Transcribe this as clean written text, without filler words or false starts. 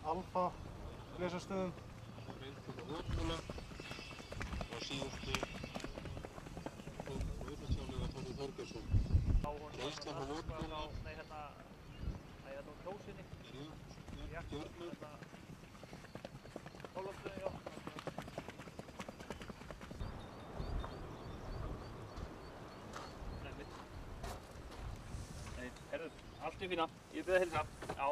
Alfa lesastöðum. Reynskóla Hóskóla og síðustu auðvitaðsjálega Þórður Þorgeirsson. Reynsla frá Hóskóla. Nei, hérna á Kjósinni. Stjörnur. Hólafstöðin, já. Nei, herru, allt í fína. Ég byrði að hilsa. Já.